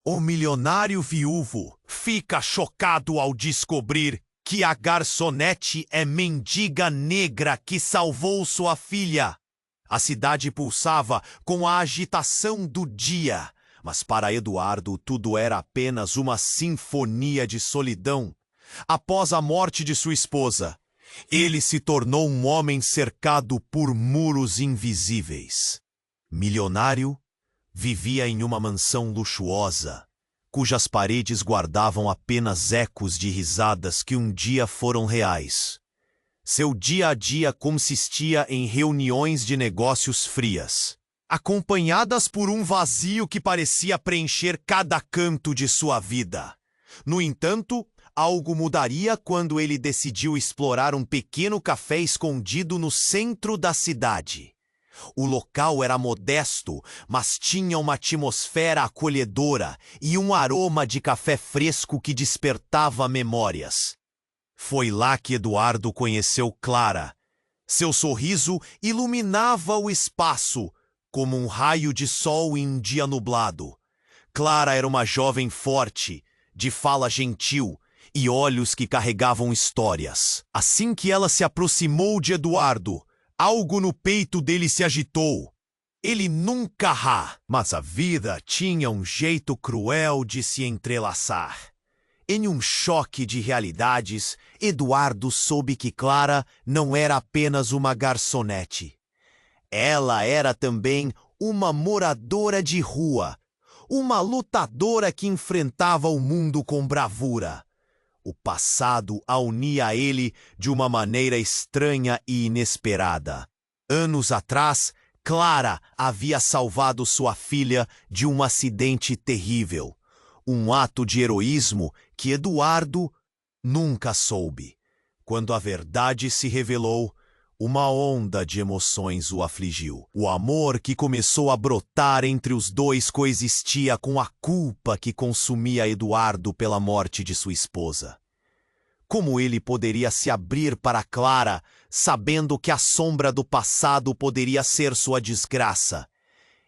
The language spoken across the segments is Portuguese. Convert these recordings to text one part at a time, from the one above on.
O milionário viúvo fica chocado ao descobrir que a garçonete é mendiga negra que salvou sua filha. A cidade pulsava com a agitação do dia, mas para Eduardo tudo era apenas uma sinfonia de solidão. Após a morte de sua esposa, ele se tornou um homem cercado por muros invisíveis. Milionário, vivia em uma mansão luxuosa, cujas paredes guardavam apenas ecos de risadas que um dia foram reais. Seu dia a dia consistia em reuniões de negócios frias, acompanhadas por um vazio que parecia preencher cada canto de sua vida. No entanto, algo mudaria quando ele decidiu explorar um pequeno café escondido no centro da cidade. O local era modesto, mas tinha uma atmosfera acolhedora e um aroma de café fresco que despertava memórias. Foi lá que Eduardo conheceu Clara. Seu sorriso iluminava o espaço, como um raio de sol em um dia nublado. Clara era uma jovem forte, de fala gentil e olhos que carregavam histórias. Assim que ela se aproximou de Eduardo, algo no peito dele se agitou. Ele nunca mas a vida tinha um jeito cruel de se entrelaçar. Em um choque de realidades, Eduardo soube que Clara não era apenas uma garçonete. Ela era também uma moradora de rua, uma lutadora que enfrentava o mundo com bravura. O passado a unia a ele de uma maneira estranha e inesperada. Anos atrás, Clara havia salvado sua filha de um acidente terrível. Um ato de heroísmo que Eduardo nunca soube. Quando a verdade se revelou, uma onda de emoções o afligiu. O amor que começou a brotar entre os dois coexistia com a culpa que consumia Eduardo pela morte de sua esposa. Como ele poderia se abrir para Clara, sabendo que a sombra do passado poderia ser sua desgraça?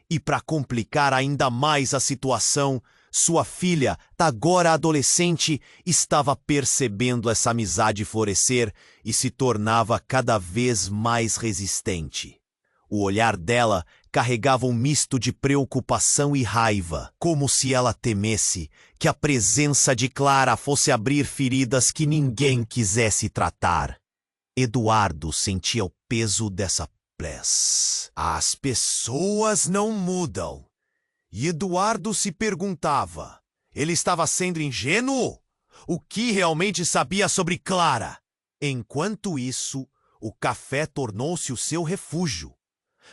E para complicar ainda mais a situação, sua filha, agora adolescente, estava percebendo essa amizade florescer e se tornava cada vez mais resistente. O olhar dela carregava um misto de preocupação e raiva, como se ela temesse que a presença de Clara fosse abrir feridas que ninguém quisesse tratar. Eduardo sentia o peso dessa pressa. As pessoas não mudam. E Eduardo se perguntava, ele estava sendo ingênuo? O que realmente sabia sobre Clara? Enquanto isso, o café tornou-se o seu refúgio.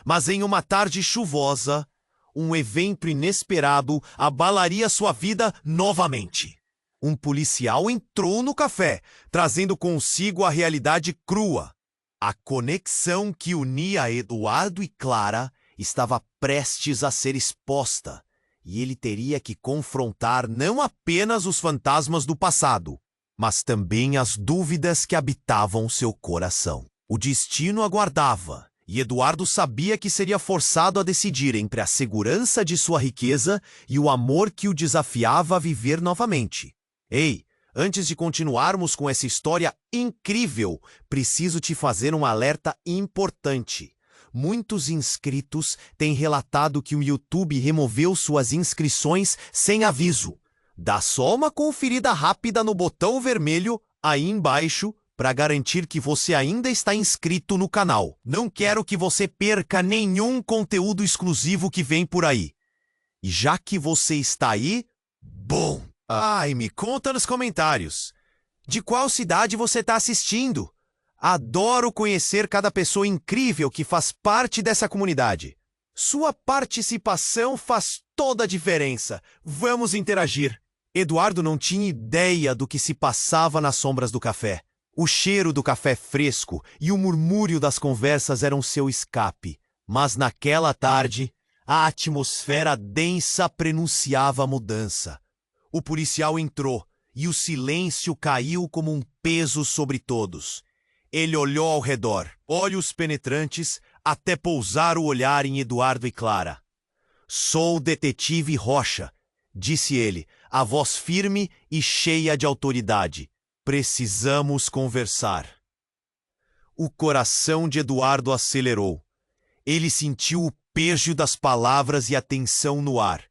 Mas em uma tarde chuvosa, um evento inesperado abalaria sua vida novamente. Um policial entrou no café, trazendo consigo a realidade crua. A conexão que unia Eduardo e Clara estava prestes a ser exposta, e ele teria que confrontar não apenas os fantasmas do passado, mas também as dúvidas que habitavam seu coração. O destino aguardava, e Eduardo sabia que seria forçado a decidir entre a segurança de sua riqueza e o amor que o desafiava a viver novamente. Ei, antes de continuarmos com essa história incrível, preciso te fazer um alerta importante. Muitos inscritos têm relatado que o YouTube removeu suas inscrições sem aviso. Dá só uma conferida rápida no botão vermelho aí embaixo para garantir que você ainda está inscrito no canal. Não quero que você perca nenhum conteúdo exclusivo que vem por aí. E já que você está aí, bom! Ai, me conta nos comentários. De qual cidade você está assistindo? Adoro conhecer cada pessoa incrível que faz parte dessa comunidade. Sua participação faz toda a diferença. Vamos interagir. Eduardo não tinha ideia do que se passava nas sombras do café. O cheiro do café fresco e o murmúrio das conversas eram seu escape. Mas naquela tarde, a atmosfera densa prenunciava a mudança. O policial entrou e o silêncio caiu como um peso sobre todos. Ele olhou ao redor, olhos penetrantes, até pousar o olhar em Eduardo e Clara. Sou o detetive Rocha. disse ele, a voz firme e cheia de autoridade. Precisamos conversar. O coração de Eduardo acelerou. Ele sentiu o peso das palavras e a tensão no ar.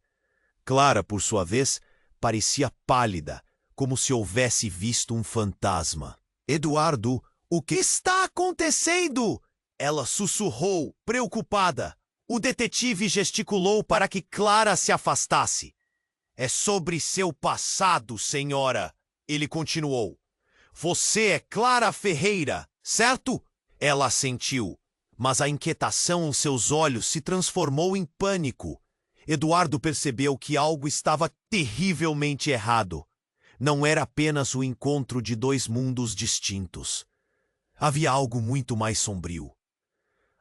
Clara, por sua vez, parecia pálida, como se houvesse visto um fantasma. Eduardo, o que está acontecendo? Ela sussurrou, preocupada. O detetive gesticulou para que Clara se afastasse. É sobre seu passado, senhora, ele continuou. Você é Clara Ferreira, certo? Ela assentiu, mas a inquietação em seus olhos se transformou em pânico. Eduardo percebeu que algo estava terrivelmente errado. Não era apenas o encontro de dois mundos distintos. Havia algo muito mais sombrio.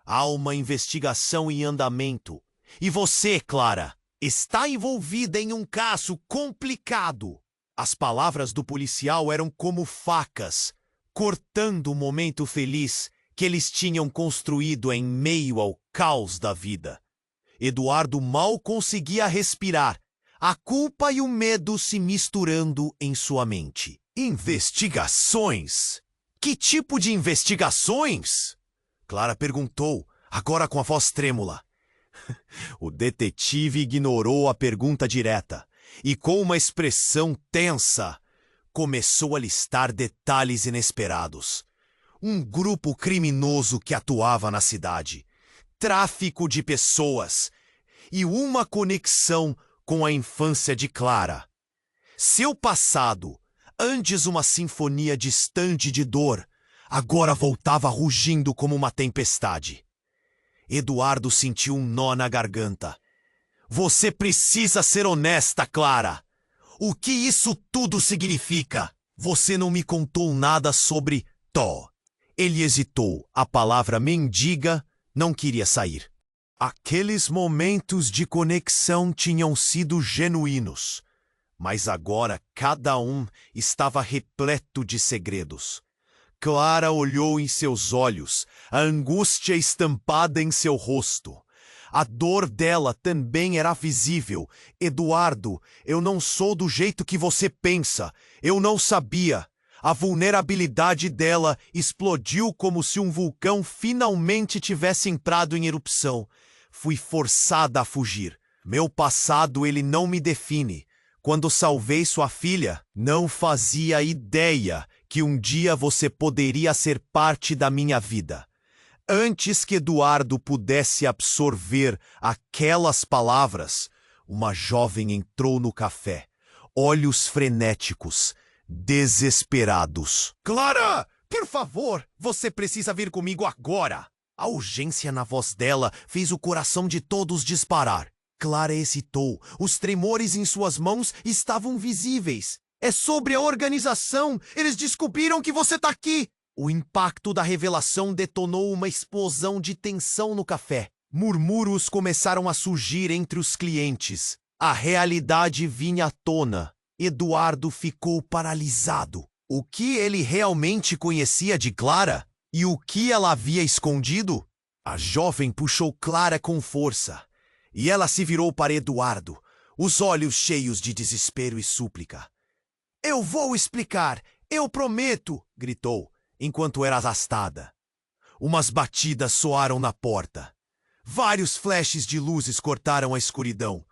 Há uma investigação em andamento. E você, Clara, está envolvida em um caso complicado. As palavras do policial eram como facas, cortando o momento feliz que eles tinham construído em meio ao caos da vida. Eduardo mal conseguia respirar, a culpa e o medo se misturando em sua mente. Investigações? Que tipo de investigações? Clara perguntou, agora com a voz trêmula. O detetive ignorou a pergunta direta e, com uma expressão tensa, começou a listar detalhes inesperados. Um grupo criminoso que atuava na cidade, tráfico de pessoas e uma conexão com a infância de Clara. Seu passado, antes uma sinfonia distante de dor, agora voltava rugindo como uma tempestade. Eduardo sentiu um nó na garganta. Você precisa ser honesta, Clara. O que isso tudo significa? Você não me contou nada sobre Tó. Ele hesitou. A palavra mendiga não queria sair. Aqueles momentos de conexão tinham sido genuínos, mas agora cada um estava repleto de segredos. Clara olhou em seus olhos, a angústia estampada em seu rosto. A dor dela também era visível. Eduardo, eu não sou do jeito que você pensa. Eu não sabia. A vulnerabilidade dela explodiu como se um vulcão finalmente tivesse entrado em erupção. Fui forçada a fugir. Meu passado ele não me define. Quando salvei sua filha, não fazia ideia que um dia você poderia ser parte da minha vida. Antes que Eduardo pudesse absorver aquelas palavras, uma jovem entrou no café, olhos frenéticos, desesperados. Clara, por favor, você precisa vir comigo agora. A urgência na voz dela fez o coração de todos disparar. Clara hesitou. Os tremores em suas mãos estavam visíveis. É sobre a organização. Eles descobriram que você está aqui. O impacto da revelação detonou uma explosão de tensão no café. Murmúrios começaram a surgir entre os clientes. A realidade vinha à tona. Eduardo ficou paralisado. O que ele realmente conhecia de Clara? E o que ela havia escondido? A jovem puxou Clara com força. E ela se virou para Eduardo, os olhos cheios de desespero e súplica. Eu vou explicar, eu prometo, gritou, enquanto era arrastada. Umas batidas soaram na porta. Vários flashes de luzes cortaram a escuridão,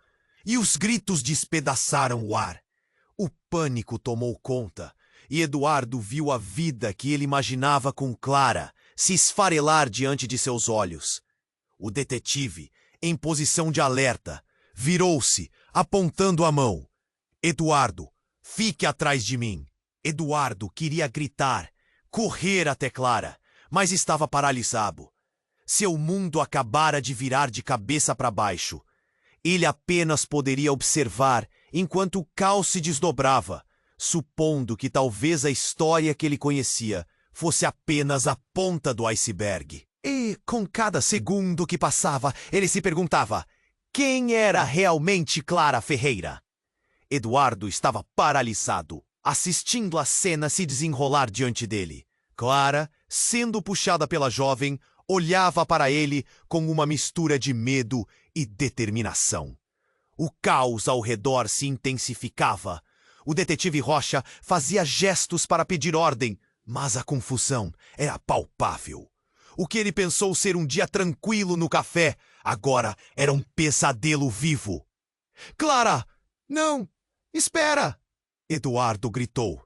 e os gritos despedaçaram o ar. O pânico tomou conta, e Eduardo viu a vida que ele imaginava com Clara se esfarelar diante de seus olhos. O detetive, em posição de alerta, virou-se, apontando a mão. Eduardo, fique atrás de mim. Eduardo queria gritar, correr até Clara, mas estava paralisado. Seu mundo acabara de virar de cabeça para baixo. Ele apenas poderia observar enquanto o caos se desdobrava, supondo que talvez a história que ele conhecia fosse apenas a ponta do iceberg. E, com cada segundo que passava, ele se perguntava: quem era realmente Clara Ferreira? Eduardo estava paralisado, assistindo a cena se desenrolar diante dele. Clara, sendo puxada pela jovem, olhava para ele com uma mistura de medo e determinação. O caos ao redor se intensificava. O detetive Rocha fazia gestos para pedir ordem, mas a confusão era palpável. O que ele pensou ser um dia tranquilo no café, agora era um pesadelo vivo. Clara! Não! Espera! Eduardo gritou.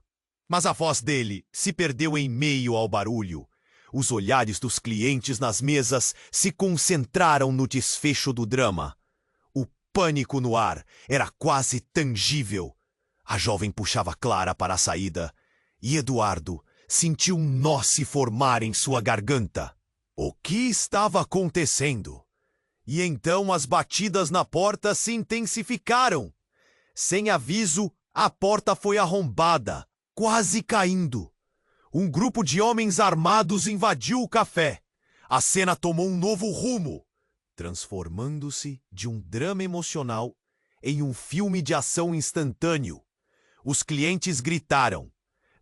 Mas a voz dele se perdeu em meio ao barulho. Os olhares dos clientes nas mesas se concentraram no desfecho do drama. O pânico no ar era quase tangível. A jovem puxava Clara para a saída e Eduardo sentiu um nó se formar em sua garganta. O que estava acontecendo? E então as batidas na porta se intensificaram. Sem aviso, a porta foi arrombada, quase caindo. Um grupo de homens armados invadiu o café. A cena tomou um novo rumo, transformando-se de um drama emocional em um filme de ação instantâneo. Os clientes gritaram.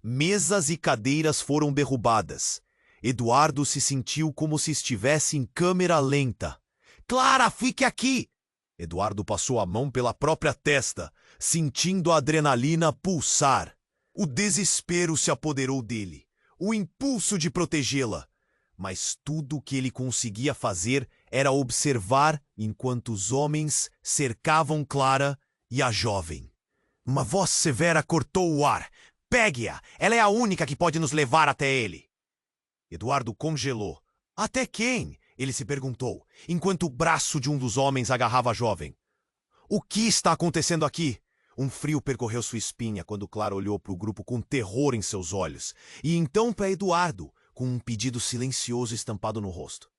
Mesas e cadeiras foram derrubadas. Eduardo se sentiu como se estivesse em câmera lenta. Clara, fique aqui! Eduardo passou a mão pela própria testa, sentindo a adrenalina pulsar. O desespero se apoderou dele, o impulso de protegê-la. Mas tudo o que ele conseguia fazer era observar enquanto os homens cercavam Clara e a jovem. Uma voz severa cortou o ar. Pegue-a! Ela é a única que pode nos levar até ele. Eduardo congelou. Até quem? Ele se perguntou, enquanto o braço de um dos homens agarrava a jovem. O que está acontecendo aqui? Um frio percorreu sua espinha quando Clara olhou para o grupo com terror em seus olhos, e então para Eduardo, com um pedido silencioso estampado no rosto.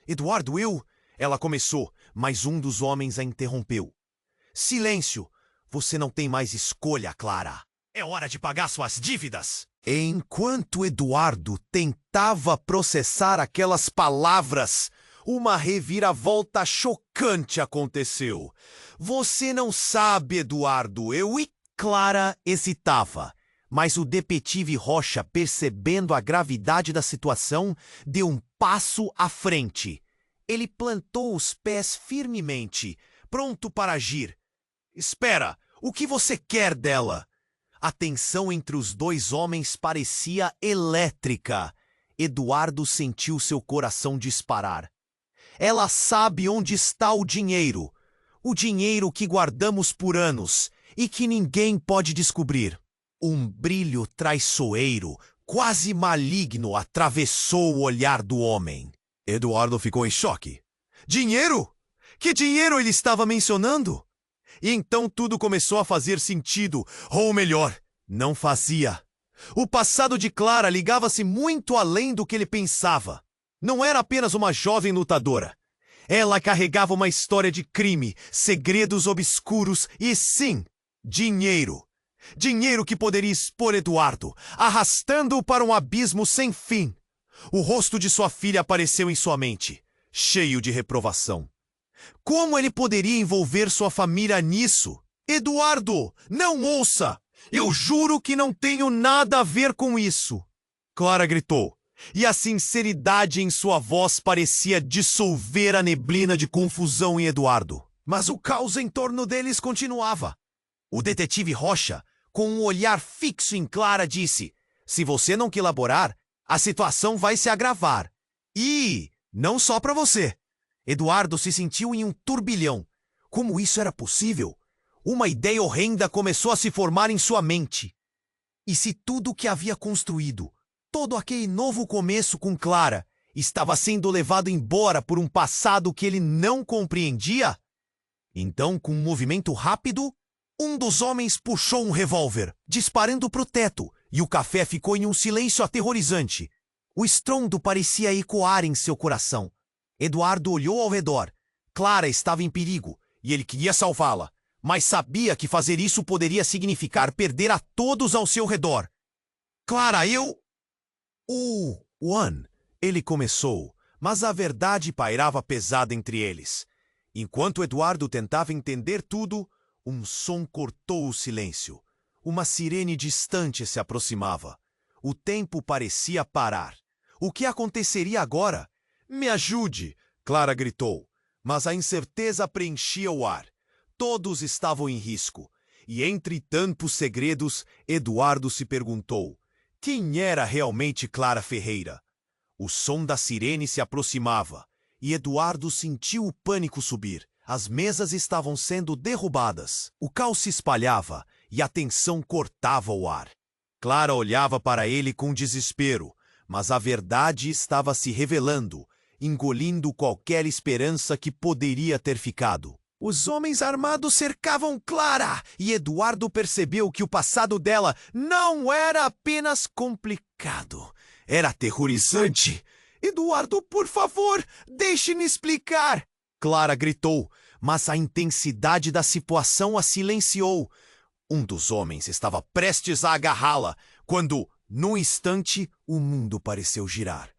Eduardo, eu... Ela começou, mas um dos homens a interrompeu. Silêncio! Você não tem mais escolha, Clara. É hora de pagar suas dívidas. Enquanto Eduardo tentava processar aquelas palavras, uma reviravolta chocante aconteceu. Você não sabe, Eduardo, eu e Clara hesitava. Mas o detetive Rocha, percebendo a gravidade da situação, deu um passo à frente. Ele plantou os pés firmemente, pronto para agir. Espera, o que você quer dela? A tensão entre os dois homens parecia elétrica. Eduardo sentiu seu coração disparar. Ela sabe onde está o dinheiro que guardamos por anos e que ninguém pode descobrir. Um brilho traiçoeiro, quase maligno, atravessou o olhar do homem. Eduardo ficou em choque. Dinheiro? Que dinheiro ele estava mencionando? E então tudo começou a fazer sentido, ou melhor, não fazia. O passado de Clara ligava-se muito além do que ele pensava. Não era apenas uma jovem lutadora. Ela carregava uma história de crime, segredos obscuros e, sim, dinheiro. Dinheiro que poderia expor Eduardo, arrastando-o para um abismo sem fim. O rosto de sua filha apareceu em sua mente, cheio de reprovação. Como ele poderia envolver sua família nisso? Eduardo, não ouça! Eu juro que não tenho nada a ver com isso! Clara gritou, e a sinceridade em sua voz parecia dissolver a neblina de confusão em Eduardo. Mas o caos em torno deles continuava. O detetive Rocha, com um olhar fixo em Clara, disse: se você não colaborar, a situação vai se agravar. E não só para você. Eduardo se sentiu em um turbilhão. Como isso era possível? Uma ideia horrenda começou a se formar em sua mente. E se tudo o que havia construído, todo aquele novo começo com Clara, estava sendo levado embora por um passado que ele não compreendia? Então, com um movimento rápido, um dos homens puxou um revólver, disparando para o teto, e o café ficou em um silêncio aterrorizante. O estrondo parecia ecoar em seu coração. Eduardo olhou ao redor. Clara estava em perigo, e ele queria salvá-la, mas sabia que fazer isso poderia significar perder a todos ao seu redor. Clara, eu... Juan, ele começou, mas a verdade pairava pesada entre eles. Enquanto Eduardo tentava entender tudo, um som cortou o silêncio. Uma sirene distante se aproximava. O tempo parecia parar. O que aconteceria agora? Me ajude! Clara gritou, mas a incerteza preenchia o ar. Todos estavam em risco, e entre tantos segredos, Eduardo se perguntou: quem era realmente Clara Ferreira? O som da sirene se aproximava, e Eduardo sentiu o pânico subir. As mesas estavam sendo derrubadas. O caos se espalhava, e a tensão cortava o ar. Clara olhava para ele com desespero, mas a verdade estava se revelando, engolindo qualquer esperança que poderia ter ficado. Os homens armados cercavam Clara, e Eduardo percebeu que o passado dela não era apenas complicado, era aterrorizante. Eduardo, por favor, deixe-me explicar! Clara gritou, mas a intensidade da situação a silenciou. Um dos homens estava prestes a agarrá-la, quando, num instante, o mundo pareceu girar.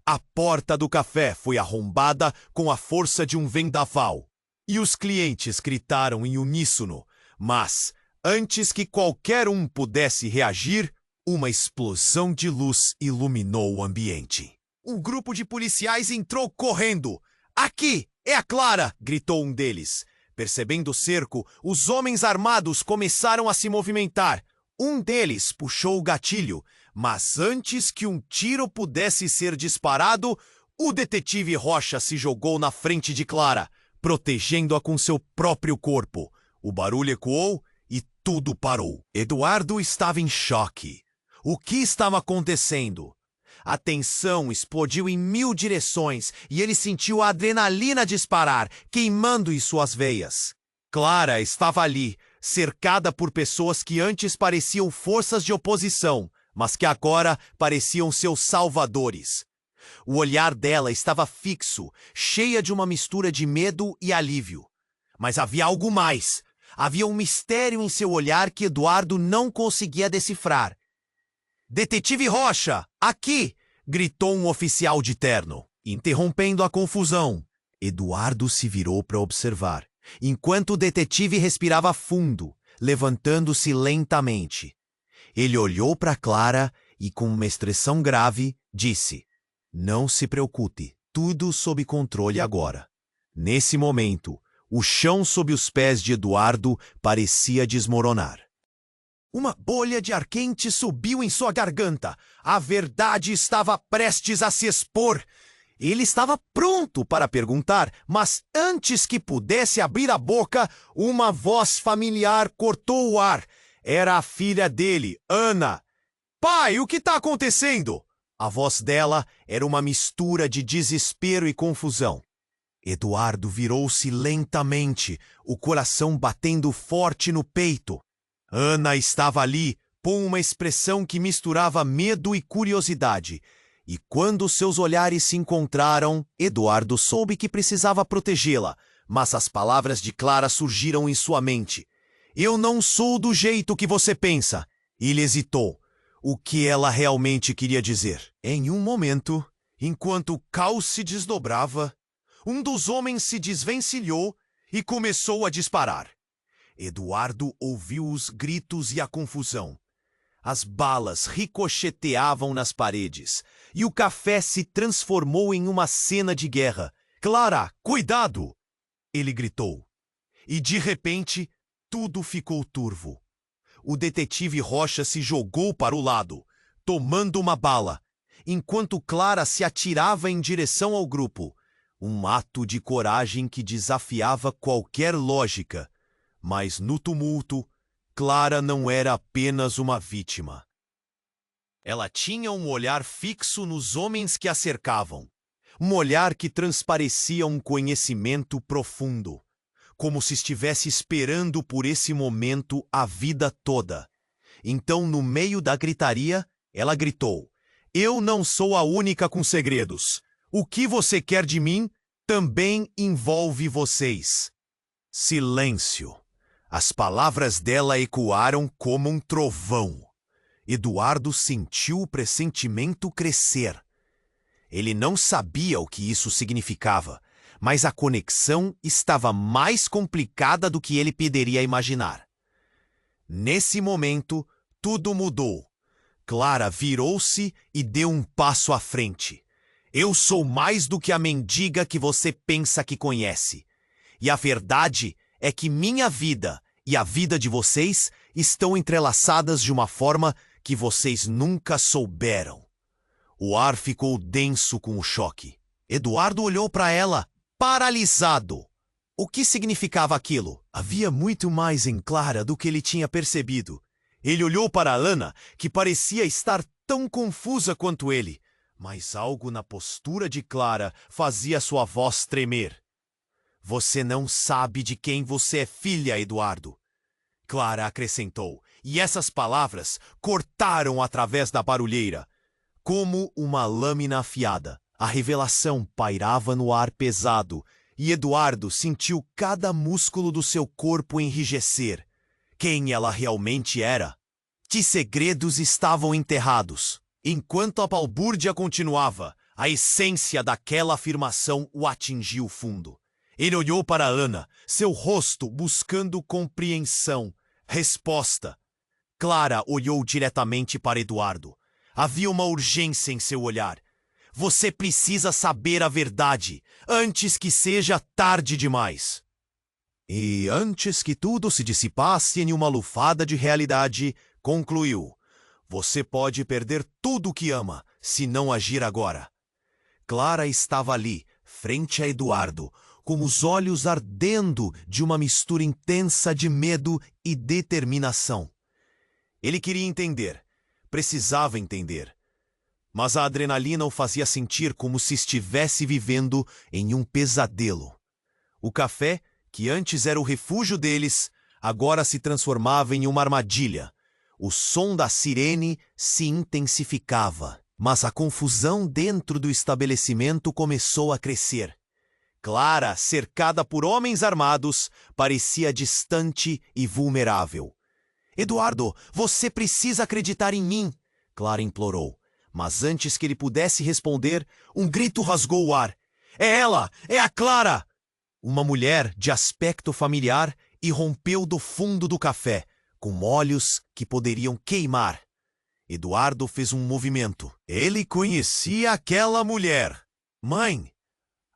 A porta do café foi arrombada com a força de um vendaval. E os clientes gritaram em uníssono, mas, antes que qualquer um pudesse reagir, uma explosão de luz iluminou o ambiente. Um grupo de policiais entrou correndo. "Aqui! É a Clara!" gritou um deles. Percebendo o cerco, os homens armados começaram a se movimentar. Um deles puxou o gatilho, mas antes que um tiro pudesse ser disparado, o detetive Rocha se jogou na frente de Clara, protegendo-a com seu próprio corpo. O barulho ecoou e tudo parou. Eduardo estava em choque. O que estava acontecendo? A tensão explodiu em 1000 direções e ele sentiu a adrenalina disparar, queimando em suas veias. Clara estava ali, cercada por pessoas que antes pareciam forças de oposição, mas que agora pareciam seus salvadores. O olhar dela estava fixo, cheia de uma mistura de medo e alívio. Mas havia algo mais. Havia um mistério em seu olhar que Eduardo não conseguia decifrar. "Detetive Rocha, aqui!" gritou um oficial de terno, interrompendo a confusão. Eduardo se virou para observar, enquanto o detetive respirava fundo, levantando-se lentamente. Ele olhou para Clara e, com uma expressão grave, disse: "Não se preocupe, tudo sob controle agora." Nesse momento, o chão sob os pés de Eduardo parecia desmoronar. Uma bolha de ar quente subiu em sua garganta. A verdade estava prestes a se expor. Ele estava pronto para perguntar, mas antes que pudesse abrir a boca, uma voz familiar cortou o ar. Era a filha dele, Ana. "Pai, o que está acontecendo?" A voz dela era uma mistura de desespero e confusão. Eduardo virou-se lentamente, o coração batendo forte no peito. Ana estava ali, com uma expressão que misturava medo e curiosidade. E quando seus olhares se encontraram, Eduardo soube que precisava protegê-la, mas as palavras de Clara surgiram em sua mente. "Eu não sou do jeito que você pensa." Ele hesitou. O que ela realmente queria dizer? Em um momento, enquanto o caos se desdobrava, um dos homens se desvencilhou e começou a disparar. Eduardo ouviu os gritos e a confusão. As balas ricocheteavam nas paredes, e o café se transformou em uma cena de guerra. "Clara, cuidado!" ele gritou. E de repente, tudo ficou turvo. O detetive Rocha se jogou para o lado, tomando uma bala, enquanto Clara se atirava em direção ao grupo. Um ato de coragem que desafiava qualquer lógica. Mas no tumulto, Clara não era apenas uma vítima. Ela tinha um olhar fixo nos homens que a cercavam. Um olhar que transparecia um conhecimento profundo, como se estivesse esperando por esse momento a vida toda. Então, no meio da gritaria, ela gritou: "Eu não sou a única com segredos. O que você quer de mim também envolve vocês." Silêncio. As palavras dela ecoaram como um trovão. Eduardo sentiu o pressentimento crescer. Ele não sabia o que isso significava, mas a conexão estava mais complicada do que ele poderia imaginar. Nesse momento, tudo mudou. Clara virou-se e deu um passo à frente. "Eu sou mais do que a mendiga que você pensa que conhece. E a verdade é que minha vida e a vida de vocês estão entrelaçadas de uma forma que vocês nunca souberam. O ar ficou denso com o choque. Eduardo olhou para ela, paralisado. O que significava aquilo? Havia muito mais em Clara do que ele tinha percebido. Ele olhou para Ana, que parecia estar tão confusa quanto ele, mas algo na postura de Clara fazia sua voz tremer. Você não sabe de quem você é filha, Eduardo. Clara acrescentou, e essas palavras cortaram através da barulheira. Como uma lâmina afiada, a revelação pairava no ar pesado, e Eduardo sentiu cada músculo do seu corpo enrijecer. Quem ela realmente era? Que segredos estavam enterrados? Enquanto a balbúrdia continuava, a essência daquela afirmação o atingiu fundo. Ele olhou para Ana, seu rosto buscando compreensão, resposta. Clara olhou diretamente para Eduardo. Havia uma urgência em seu olhar. Você precisa saber a verdade, antes que seja tarde demais. E antes que tudo se dissipasse em uma lufada de realidade, concluiu. Você pode perder tudo o que ama, se não agir agora. Clara estava ali, frente a Eduardo, com os olhos ardendo de uma mistura intensa de medo e determinação. Ele queria entender, precisava entender. Mas a adrenalina o fazia sentir como se estivesse vivendo em um pesadelo. O café, que antes era o refúgio deles, agora se transformava em uma armadilha. O som da sirene se intensificava, mas a confusão dentro do estabelecimento começou a crescer. Clara, cercada por homens armados, parecia distante e vulnerável. Eduardo, você precisa acreditar em mim, Clara implorou. Mas antes que ele pudesse responder, um grito rasgou o ar. É ela! É a Clara! Uma mulher de aspecto familiar irrompeu do fundo do café, com olhos que poderiam queimar. Eduardo fez um movimento. Ele conhecia aquela mulher. Mãe!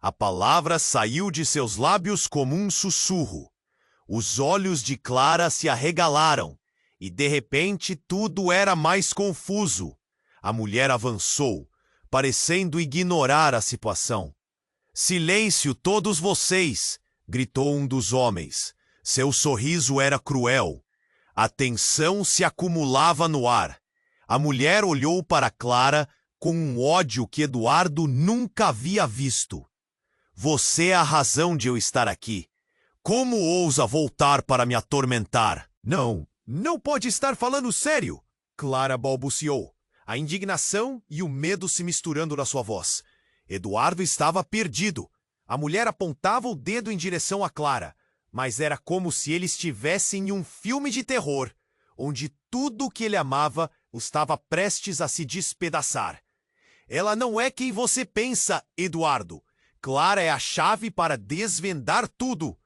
A palavra saiu de seus lábios como um sussurro. Os olhos de Clara se arregalaram, e de repente tudo era mais confuso. A mulher avançou, parecendo ignorar a situação. Silêncio, todos vocês! Gritou um dos homens. Seu sorriso era cruel. A tensão se acumulava no ar. A mulher olhou para Clara com um ódio que Eduardo nunca havia visto. Você é a razão de eu estar aqui. Como ousa voltar para me atormentar? Não pode estar falando sério! Clara balbuciou, a indignação e o medo se misturando na sua voz. Eduardo estava perdido. A mulher apontava o dedo em direção a Clara, mas era como se ele estivesse em um filme de terror, onde tudo o que ele amava estava prestes a se despedaçar. Ela não é quem você pensa, Eduardo. Clara é a chave para desvendar tudo.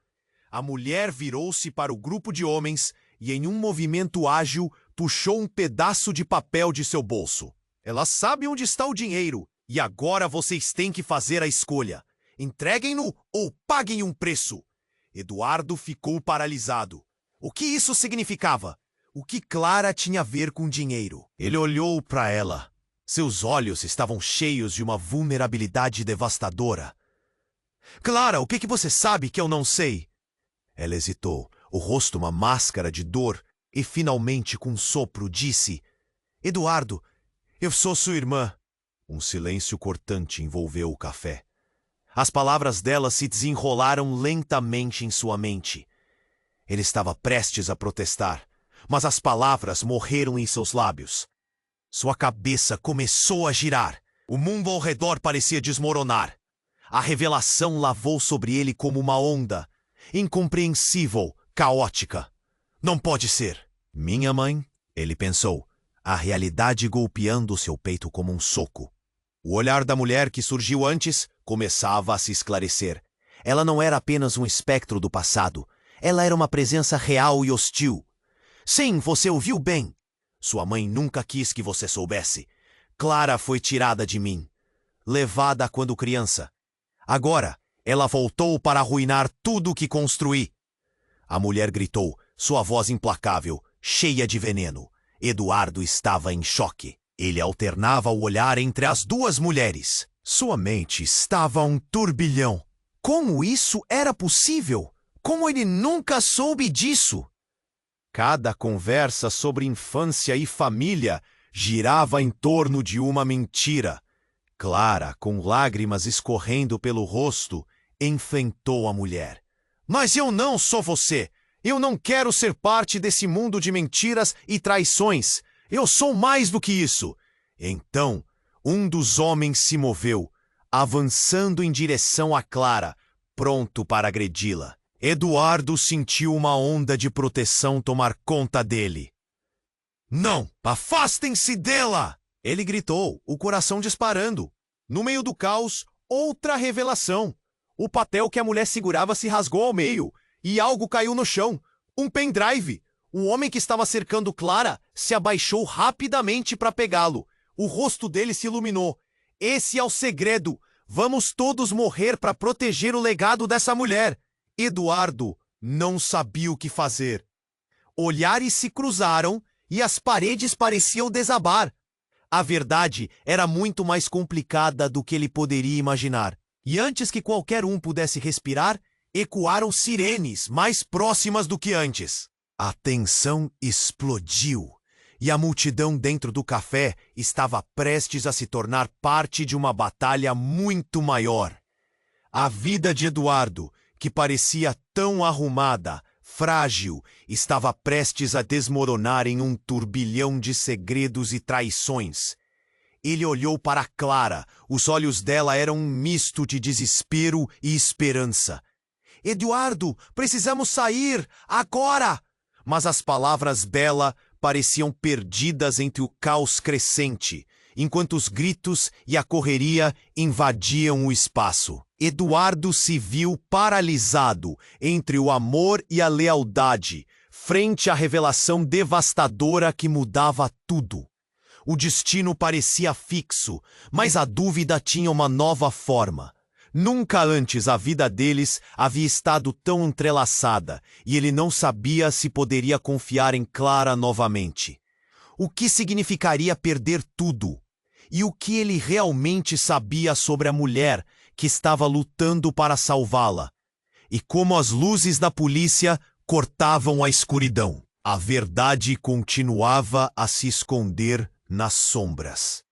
A mulher virou-se para o grupo de homens e, em um movimento ágil, puxou um pedaço de papel de seu bolso. Ela sabe onde está o dinheiro, e agora vocês têm que fazer a escolha. Entreguem-no ou paguem um preço. Eduardo ficou paralisado. O que isso significava? O que Clara tinha a ver com dinheiro? Ele olhou para ela. Seus olhos estavam cheios de uma vulnerabilidade devastadora. Clara, o que você sabe que eu não sei? Ela hesitou, o rosto uma máscara de dor, e finalmente, com um sopro, disse: Eduardo, eu sou sua irmã. Um silêncio cortante envolveu o café. As palavras dela se desenrolaram lentamente em sua mente. Ele estava prestes a protestar, mas as palavras morreram em seus lábios. Sua cabeça começou a girar. O mundo ao redor parecia desmoronar. A revelação lavou sobre ele como uma onda, incompreensível, caótica. Não pode ser. Minha mãe, ele pensou, a realidade golpeando seu peito como um soco. O olhar da mulher que surgiu antes começava a se esclarecer. Ela não era apenas um espectro do passado. Ela era uma presença real e hostil. Sim, você ouviu bem. Sua mãe nunca quis que você soubesse. Clara foi tirada de mim, levada quando criança. Agora, ela voltou para arruinar tudo o que construí. A mulher gritou, sua voz implacável, cheia de veneno. Eduardo estava em choque. Ele alternava o olhar entre as duas mulheres. Sua mente estava um turbilhão. Como isso era possível? Como ele nunca soube disso? Cada conversa sobre infância e família girava em torno de uma mentira. Clara, com lágrimas escorrendo pelo rosto, enfrentou a mulher. Mas eu não sou você! Eu não quero ser parte desse mundo de mentiras e traições. Eu sou mais do que isso. Então, um dos homens se moveu, avançando em direção a Clara, pronto para agredi-la. Eduardo sentiu uma onda de proteção tomar conta dele. Não! Afastem-se dela! Ele gritou, o coração disparando. No meio do caos, outra revelação. O papel que a mulher segurava se rasgou ao meio. E algo caiu no chão. Um pendrive. O homem que estava cercando Clara se abaixou rapidamente para pegá-lo. O rosto dele se iluminou. Esse é o segredo. Vamos todos morrer para proteger o legado dessa mulher. Eduardo não sabia o que fazer. Olhares se cruzaram e as paredes pareciam desabar. A verdade era muito mais complicada do que ele poderia imaginar. E antes que qualquer um pudesse respirar, ecoaram sirenes mais próximas do que antes. A tensão explodiu e a multidão dentro do café estava prestes a se tornar parte de uma batalha muito maior. A vida de Eduardo, que parecia tão arrumada, frágil, estava prestes a desmoronar em um turbilhão de segredos e traições. Ele olhou para Clara, os olhos dela eram um misto de desespero e esperança. Eduardo, precisamos sair, agora! Mas as palavras dela pareciam perdidas entre o caos crescente, enquanto os gritos e a correria invadiam o espaço. Eduardo se viu paralisado entre o amor e a lealdade, frente à revelação devastadora que mudava tudo. O destino parecia fixo, mas a dúvida tinha uma nova forma. Nunca antes a vida deles havia estado tão entrelaçada e ele não sabia se poderia confiar em Clara novamente. O que significaria perder tudo? E o que ele realmente sabia sobre a mulher que estava lutando para salvá-la? E como as luzes da polícia cortavam a escuridão. A verdade continuava a se esconder nas sombras.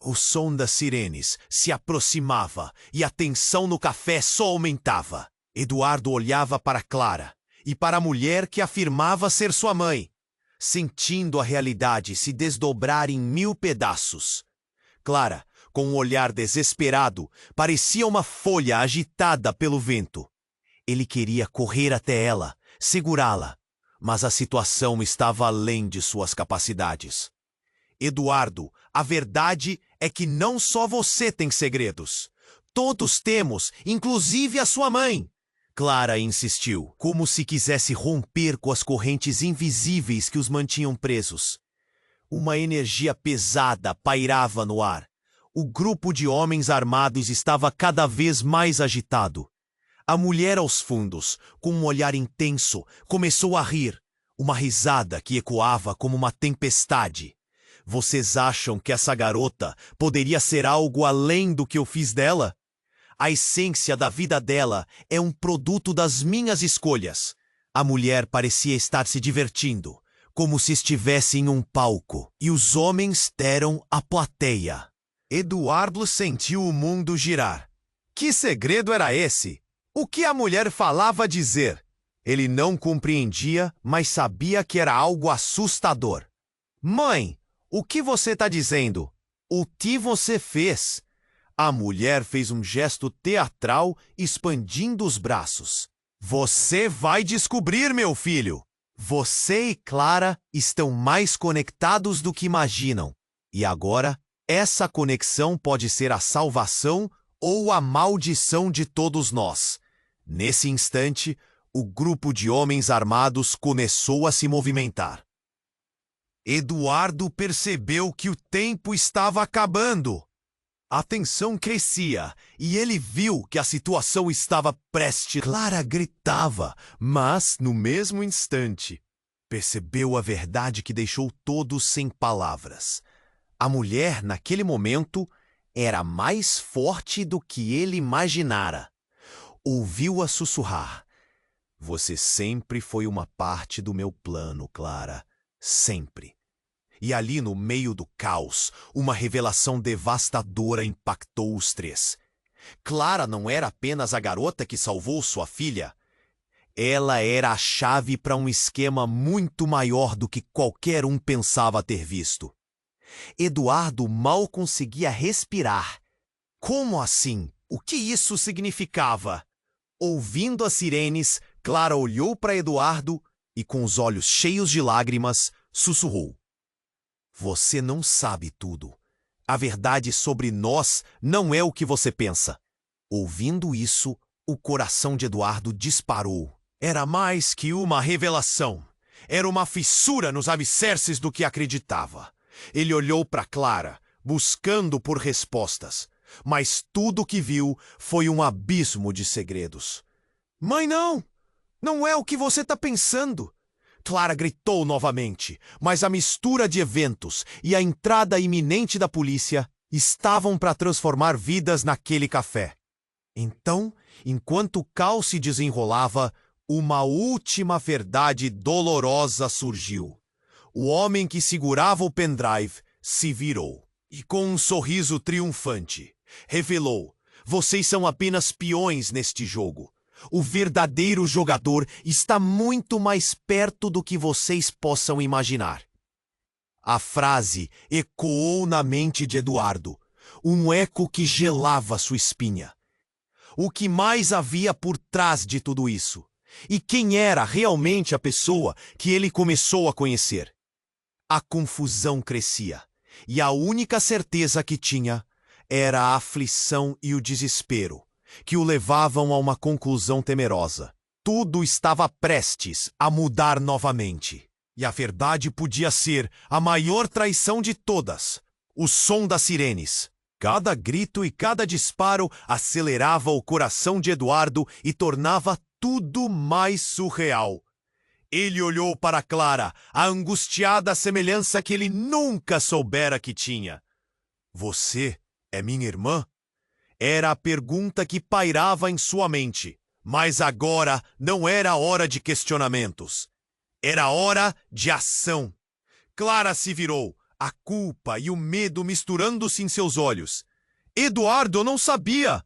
O som das sirenes se aproximava e a tensão no café só aumentava. Eduardo olhava para Clara e para a mulher que afirmava ser sua mãe, sentindo a realidade se desdobrar em 1000 pedaços. Clara, com um olhar desesperado, parecia uma folha agitada pelo vento. Ele queria correr até ela, segurá-la, mas a situação estava além de suas capacidades. Eduardo, a verdade é que não só você tem segredos. Todos temos, inclusive a sua mãe. Clara insistiu, como se quisesse romper com as correntes invisíveis que os mantinham presos. Uma energia pesada pairava no ar. O grupo de homens armados estava cada vez mais agitado. A mulher aos fundos, com um olhar intenso, começou a rir. Uma risada que ecoava como uma tempestade. Vocês acham que essa garota poderia ser algo além do que eu fiz dela? A essência da vida dela é um produto das minhas escolhas. A mulher parecia estar se divertindo, como se estivesse em um palco, e os homens deram a plateia. Eduardo sentiu o mundo girar. Que segredo era esse? O que a mulher falava dizer? Ele não compreendia, mas sabia que era algo assustador. Mãe! O que você está dizendo? O que você fez? A mulher fez um gesto teatral, expandindo os braços. Você vai descobrir, meu filho! Você e Clara estão mais conectados do que imaginam. E agora, essa conexão pode ser a salvação ou a maldição de todos nós. Nesse instante, o grupo de homens armados começou a se movimentar. Eduardo percebeu que o tempo estava acabando. A tensão crescia e ele viu que a situação estava prestes. Clara gritava, mas, no mesmo instante, percebeu a verdade que deixou todos sem palavras. A mulher, naquele momento, era mais forte do que ele imaginara. Ouviu-a sussurrar. Você sempre foi uma parte do meu plano, Clara. Sempre. E ali no meio do caos, uma revelação devastadora impactou os três. Clara não era apenas a garota que salvou sua filha. Ela era a chave para um esquema muito maior do que qualquer um pensava ter visto. Eduardo mal conseguia respirar. Como assim? O que isso significava? Ouvindo as sirenes, Clara olhou para Eduardo e, com os olhos cheios de lágrimas, sussurrou. Você não sabe tudo. A verdade sobre nós não é o que você pensa. Ouvindo isso, o coração de Eduardo disparou. Era mais que uma revelação. Era uma fissura nos alicerces do que acreditava. Ele olhou para Clara, buscando por respostas. Mas tudo o que viu foi um abismo de segredos. Mãe, não! Não é o que você está pensando! Clara gritou novamente, mas a mistura de eventos e a entrada iminente da polícia estavam para transformar vidas naquele café. Então, enquanto o caos se desenrolava, uma última verdade dolorosa surgiu. O homem que segurava o pendrive se virou e, com um sorriso triunfante, revelou: vocês são apenas peões neste jogo. O verdadeiro jogador está muito mais perto do que vocês possam imaginar. A frase ecoou na mente de Eduardo, um eco que gelava sua espinha. O que mais havia por trás de tudo isso? E quem era realmente a pessoa que ele começou a conhecer? A confusão crescia, e a única certeza que tinha era a aflição e o desespero, que o levavam a uma conclusão temerosa. Tudo estava prestes a mudar novamente. E a verdade podia ser a maior traição de todas: o som das sirenes. Cada grito e cada disparo acelerava o coração de Eduardo e tornava tudo mais surreal. Ele olhou para Clara, a angustiada semelhança que ele nunca soubera que tinha. Você é minha irmã? Era a pergunta que pairava em sua mente. Mas agora não era hora de questionamentos. Era hora de ação. Clara se virou, a culpa e o medo misturando-se em seus olhos. Eduardo, eu não sabia.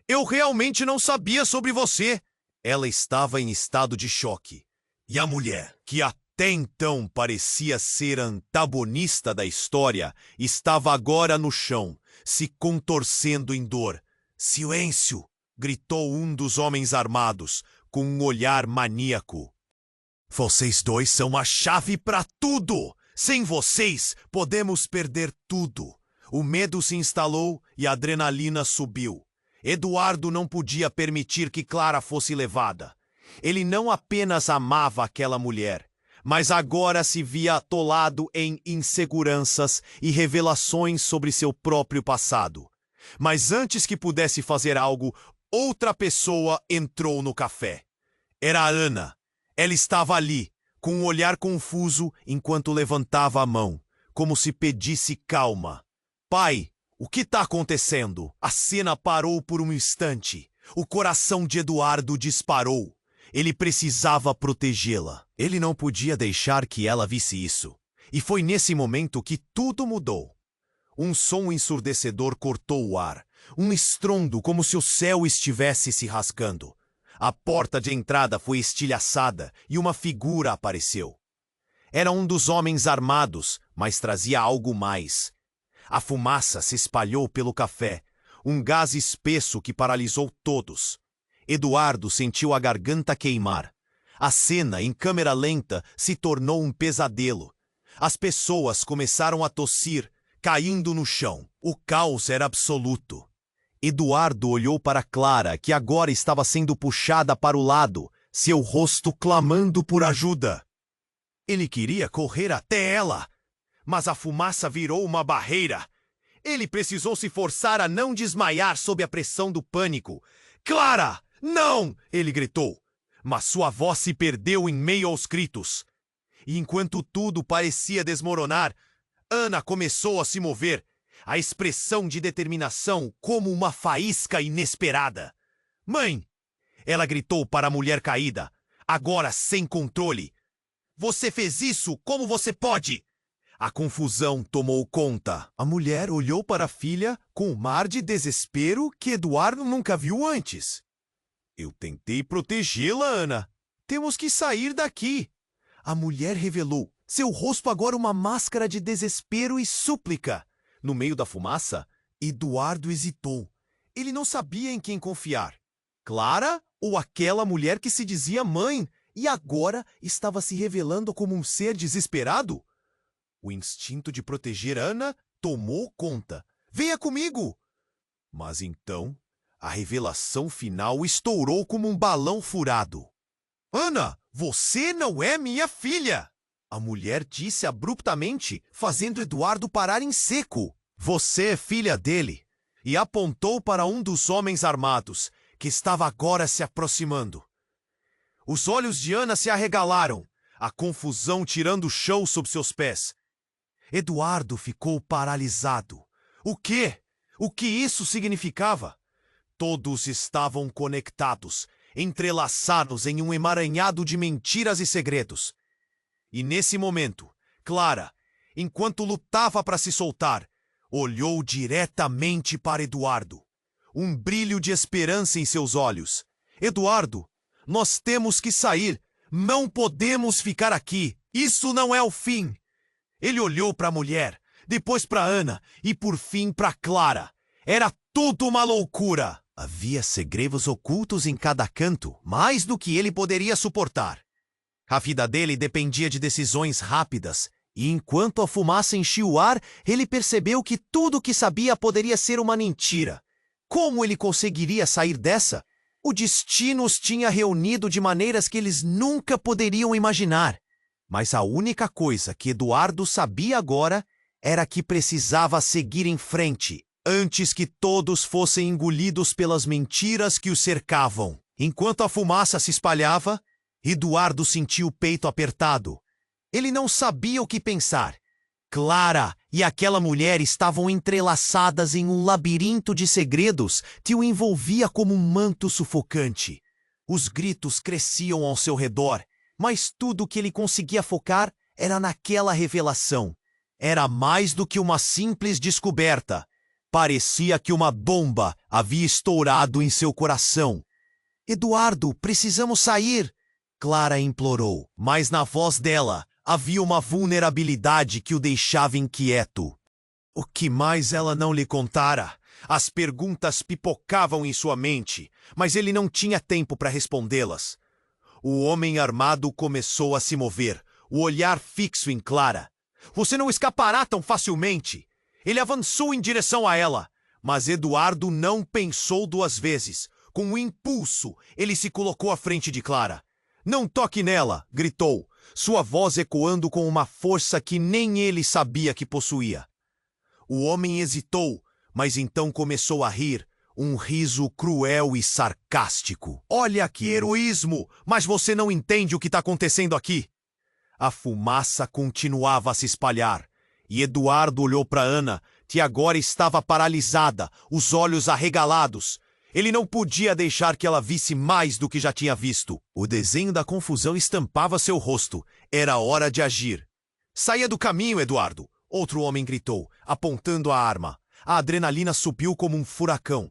Eu realmente não sabia sobre você. Ela estava em estado de choque. E a mulher, que até então parecia ser a antagonista da história, estava agora no chão, se contorcendo em dor. Silêncio! Gritou um dos homens armados, com um olhar maníaco. Vocês dois são a chave para tudo! Sem vocês, podemos perder tudo. O medo se instalou e a adrenalina subiu. Eduardo não podia permitir que Clara fosse levada. Ele não apenas amava aquela mulher, mas agora se via atolado em inseguranças e revelações sobre seu próprio passado. Mas antes que pudesse fazer algo, outra pessoa entrou no café. Era a Ana. Ela estava ali, com um olhar confuso enquanto levantava a mão, como se pedisse calma. Pai, o que está acontecendo? A cena parou por um instante. O coração de Eduardo disparou. Ele precisava protegê-la. Ele não podia deixar que ela visse isso. E foi nesse momento que tudo mudou. Um som ensurdecedor cortou o ar. Um estrondo como se o céu estivesse se rasgando. A porta de entrada foi estilhaçada e uma figura apareceu. Era um dos homens armados, mas trazia algo mais. A fumaça se espalhou pelo café, um gás espesso que paralisou todos. Eduardo sentiu a garganta queimar. A cena, em câmera lenta, se tornou um pesadelo. As pessoas começaram a tossir, caindo no chão. O caos era absoluto. Eduardo olhou para Clara, que agora estava sendo puxada para o lado, seu rosto clamando por ajuda. Ele queria correr até ela, mas a fumaça virou uma barreira. Ele precisou se forçar a não desmaiar sob a pressão do pânico. Clara! Não! Ele gritou. Mas sua voz se perdeu em meio aos gritos. E enquanto tudo parecia desmoronar, Ana começou a se mover, a expressão de determinação como uma faísca inesperada. Mãe! Ela gritou para a mulher caída, agora sem controle. Você fez isso? Como você pode? A confusão tomou conta. A mulher olhou para a filha com um mar de desespero que Eduardo nunca viu antes. Eu tentei protegê-la, Ana. Temos que sair daqui. A mulher revelou, seu rosto agora uma máscara de desespero e súplica. No meio da fumaça, Eduardo hesitou. Ele não sabia em quem confiar. Clara ou aquela mulher que se dizia mãe e agora estava se revelando como um ser desesperado? O instinto de proteger Ana tomou conta. Venha comigo! Mas então, a revelação final estourou como um balão furado. Ana, você não é minha filha! A mulher disse abruptamente, fazendo Eduardo parar em seco. Você é filha dele. E apontou para um dos homens armados, que estava agora se aproximando. Os olhos de Ana se arregalaram, a confusão tirando o chão sob seus pés. Eduardo ficou paralisado. O quê? O que isso significava? Todos estavam conectados, entrelaçados em um emaranhado de mentiras e segredos. E nesse momento, Clara, enquanto lutava para se soltar, olhou diretamente para Eduardo. Um brilho de esperança em seus olhos. Eduardo, nós temos que sair. Não podemos ficar aqui. Isso não é o fim. Ele olhou para a mulher, depois para Ana e por fim para Clara. Era tudo uma loucura. Havia segredos ocultos em cada canto, mais do que ele poderia suportar. A vida dele dependia de decisões rápidas, e enquanto a fumaça enchia o ar, ele percebeu que tudo o que sabia poderia ser uma mentira. Como ele conseguiria sair dessa? O destino os tinha reunido de maneiras que eles nunca poderiam imaginar. Mas a única coisa que Eduardo sabia agora era que precisava seguir em frente, antes que todos fossem engolidos pelas mentiras que os cercavam. Enquanto a fumaça se espalhava, Eduardo sentiu o peito apertado. Ele não sabia o que pensar. Clara e aquela mulher estavam entrelaçadas em um labirinto de segredos que o envolvia como um manto sufocante. Os gritos cresciam ao seu redor, mas tudo o que ele conseguia focar era naquela revelação. Era mais do que uma simples descoberta. Parecia que uma bomba havia estourado em seu coração. Eduardo, precisamos sair! Clara implorou, mas na voz dela havia uma vulnerabilidade que o deixava inquieto. O que mais ela não lhe contara? As perguntas pipocavam em sua mente, mas ele não tinha tempo para respondê-las. O homem armado começou a se mover, o olhar fixo em Clara. Você não escapará tão facilmente! Ele avançou em direção a ela, mas Eduardo não pensou duas vezes. Com um impulso, ele se colocou à frente de Clara. Não toque nela! Gritou, sua voz ecoando com uma força que nem ele sabia que possuía. O homem hesitou, mas então começou a rir, um riso cruel e sarcástico. Olha que heroísmo! Mas você não entende o que está acontecendo aqui! A fumaça continuava a se espalhar, e Eduardo olhou para Ana, que agora estava paralisada, os olhos arregalados. Ele não podia deixar que ela visse mais do que já tinha visto. O desenho da confusão estampava seu rosto. Era hora de agir. Saia do caminho, Eduardo! Outro homem gritou, apontando a arma. A adrenalina subiu como um furacão.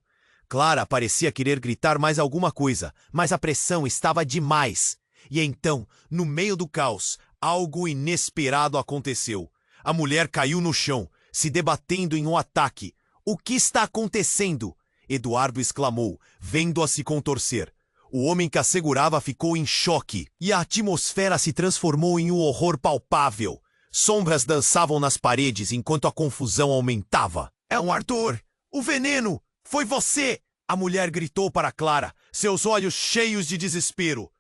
Clara parecia querer gritar mais alguma coisa, mas a pressão estava demais. E então, no meio do caos, algo inesperado aconteceu. A mulher caiu no chão, se debatendo em um ataque. O que está acontecendo? Eduardo exclamou, vendo-a se contorcer. O homem que a segurava ficou em choque, e a atmosfera se transformou em um horror palpável. Sombras dançavam nas paredes enquanto a confusão aumentava. É um Arthur! O veneno! Foi você! A mulher gritou para Clara, seus olhos cheios de desespero.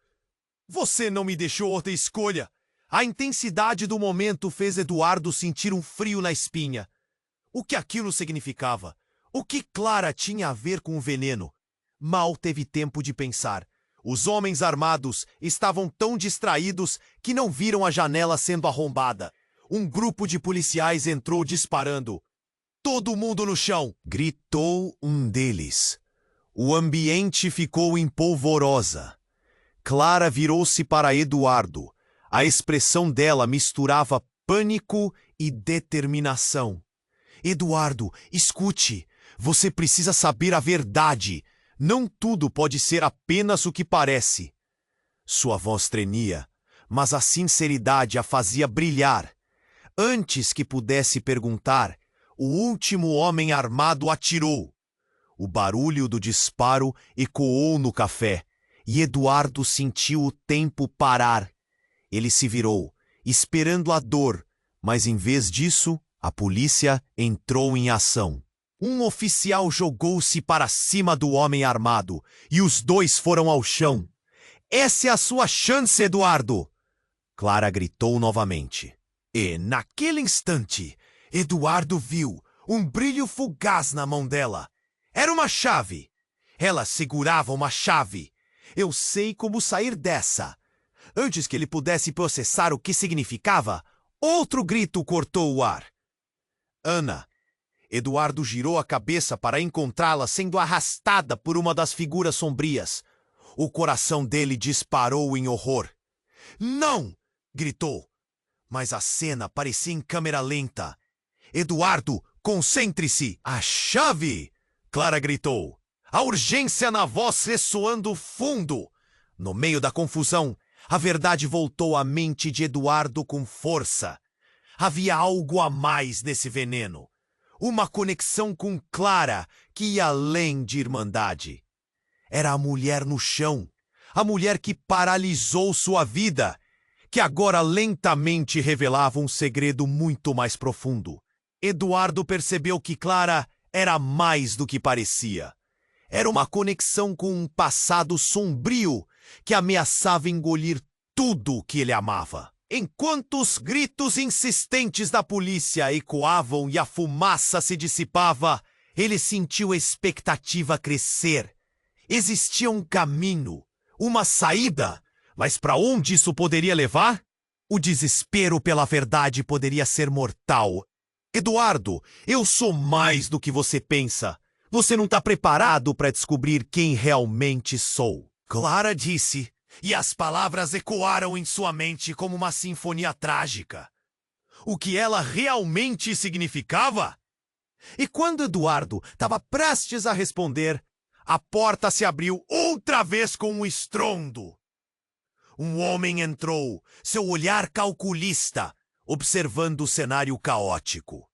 Você não me deixou outra escolha! A intensidade do momento fez Eduardo sentir um frio na espinha. O que aquilo significava? O que Clara tinha a ver com o veneno? Mal teve tempo de pensar. Os homens armados estavam tão distraídos que não viram a janela sendo arrombada. Um grupo de policiais entrou disparando. "Todo mundo no chão!" gritou um deles. O ambiente ficou em polvorosa. Clara virou-se para Eduardo. A expressão dela misturava pânico e determinação. "Eduardo, escute. Você precisa saber a verdade. Não tudo pode ser apenas o que parece." Sua voz tremia, mas a sinceridade a fazia brilhar. Antes que pudesse perguntar, o último homem armado atirou. O barulho do disparo ecoou no café, e Eduardo sentiu o tempo parar. Ele se virou, esperando a dor, mas em vez disso, a polícia entrou em ação. Um oficial jogou-se para cima do homem armado, e os dois foram ao chão. "Essa é a sua chance, Eduardo!" Clara gritou novamente. E, naquele instante, Eduardo viu um brilho fugaz na mão dela. Era uma chave. Ela segurava uma chave. "Eu sei como sair dessa." Antes que ele pudesse processar o que significava, outro grito cortou o ar. "Ana!" Eduardo girou a cabeça para encontrá-la sendo arrastada por uma das figuras sombrias. O coração dele disparou em horror. "Não!" gritou. Mas a cena parecia em câmera lenta. "Eduardo, concentre-se!" "A chave!" Clara gritou. A urgência na voz ressoando fundo. No meio da confusão, a verdade voltou à mente de Eduardo com força. Havia algo a mais nesse veneno. Uma conexão com Clara que ia além de irmandade. Era a mulher no chão, a mulher que paralisou sua vida, que agora lentamente revelava um segredo muito mais profundo. Eduardo percebeu que Clara era mais do que parecia. Era uma conexão com um passado sombrio que ameaçava engolir tudo o que ele amava. Enquanto os gritos insistentes da polícia ecoavam e a fumaça se dissipava, ele sentiu a expectativa crescer. Existia um caminho, uma saída, mas para onde isso poderia levar? O desespero pela verdade poderia ser mortal. "Eduardo, eu sou mais do que você pensa. Você não está preparado para descobrir quem realmente sou." Clara disse, e as palavras ecoaram em sua mente como uma sinfonia trágica. O que ela realmente significava? E quando Eduardo estava prestes a responder, a porta se abriu outra vez com um estrondo. Um homem entrou, seu olhar calculista, observando o cenário caótico.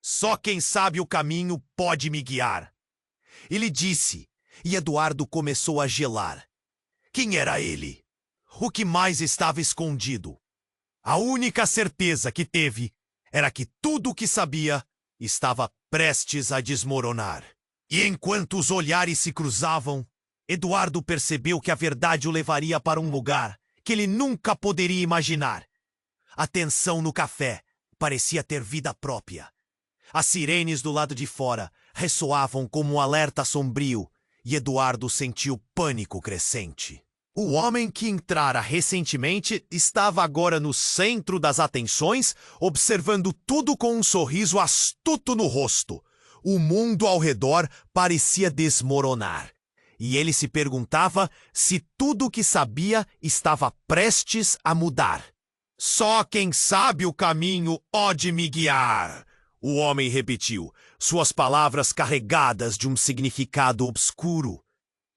"Só quem sabe o caminho pode me guiar." Ele disse, e Eduardo começou a gelar. Quem era ele? O que mais estava escondido? A única certeza que teve era que tudo o que sabia estava prestes a desmoronar. E enquanto os olhares se cruzavam, Eduardo percebeu que a verdade o levaria para um lugar que ele nunca poderia imaginar. A tensão no café parecia ter vida própria. As sirenes do lado de fora ressoavam como um alerta sombrio, e Eduardo sentiu pânico crescente. O homem que entrara recentemente estava agora no centro das atenções, observando tudo com um sorriso astuto no rosto. O mundo ao redor parecia desmoronar, e ele se perguntava se tudo o que sabia estava prestes a mudar. "Só quem sabe o caminho pode me guiar", o homem repetiu, suas palavras carregadas de um significado obscuro.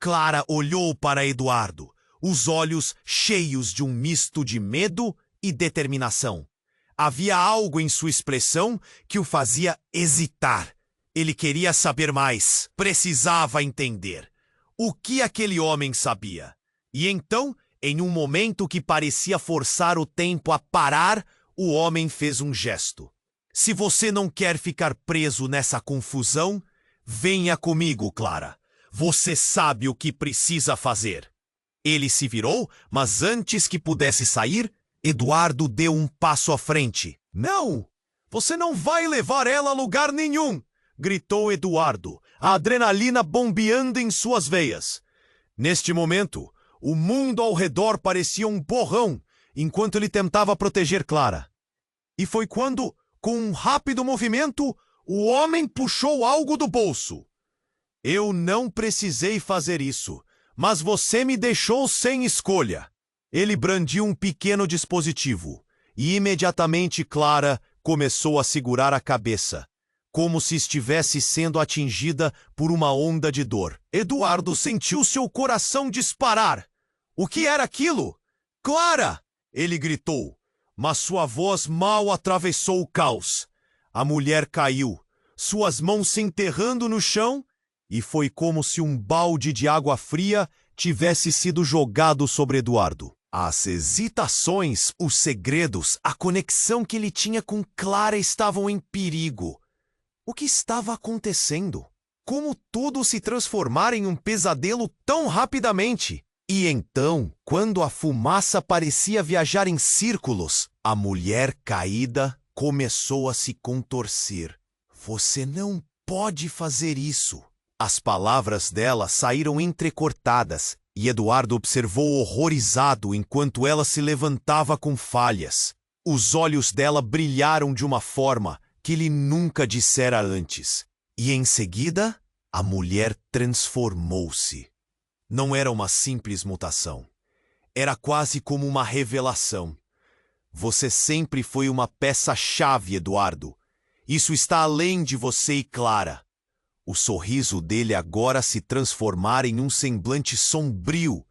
Clara olhou para Eduardo, os olhos cheios de um misto de medo e determinação. Havia algo em sua expressão que o fazia hesitar. Ele queria saber mais, precisava entender. O que aquele homem sabia? E então, em um momento que parecia forçar o tempo a parar, o homem fez um gesto. "Se você não quer ficar preso nessa confusão, venha comigo, Clara. Você sabe o que precisa fazer." Ele se virou, mas antes que pudesse sair, Eduardo deu um passo à frente. "Não! Você não vai levar ela a lugar nenhum! Gritou Eduardo, a adrenalina bombeando em suas veias. Neste momento, o mundo ao redor parecia um borrão, enquanto ele tentava proteger Clara. E foi quando, com um rápido movimento, o homem puxou algo do bolso. Eu não precisei fazer isso, mas você me deixou sem escolha. Ele brandiu um pequeno dispositivo, e imediatamente Clara começou a segurar a cabeça, como se estivesse sendo atingida por uma onda de dor. Eduardo sentiu seu coração disparar. O que era aquilo? Clara! Ele gritou, mas sua voz mal atravessou o caos. A mulher caiu, suas mãos se enterrando no chão, e foi como se um balde de água fria tivesse sido jogado sobre Eduardo. As hesitações, os segredos, a conexão que ele tinha com Clara estavam em perigo. O que estava acontecendo? Como tudo se transformara em um pesadelo tão rapidamente? E então, quando a fumaça parecia viajar em círculos, a mulher caída começou a se contorcer. Você não pode fazer isso. As palavras dela saíram entrecortadas, e Eduardo observou horrorizado enquanto ela se levantava com falhas. Os olhos dela brilharam de uma forma que ele nunca dissera antes. E em seguida, a mulher transformou-se. Não era uma simples mutação. Era quase como uma revelação. Você sempre foi uma peça-chave, Eduardo. Isso está além de você e Clara. O sorriso dele agora se transformara em um semblante sombrio